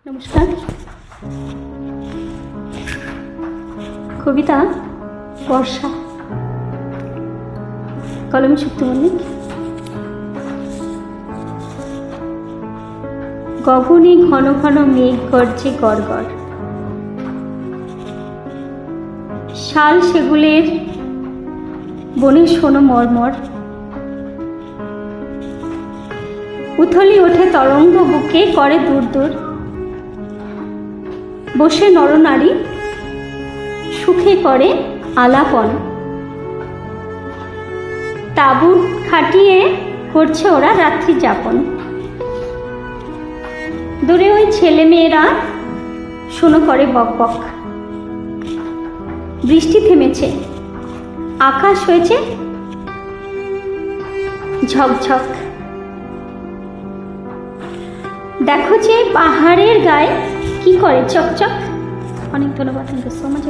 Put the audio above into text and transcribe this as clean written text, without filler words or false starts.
নমস্কার। কবিতা বর্ষা, কলমে শক্তি মল্লিক। গগনে ঘন ঘন মেঘ গর্জে গড়গড়, শাল সেগুলের বনে শোনো মর্মর। উথলি ওঠে তরঙ্গ বুকে করে দূর দূর, বসে নরনারী সুখে করে আলাপন। তাঁবু খাটিয়ে করছে ওরা রাত্রি যাপন। দূরে ওই ছেলে মেয়েরা শোনো করে বক বক। বৃষ্টি থেমেছে, আকাশ হয়েছে ঝকঝক। দেখো যে পাহাড়ের গায়ে কি করে চকচক। অনেক ধন্যবাদ। Thank you so much.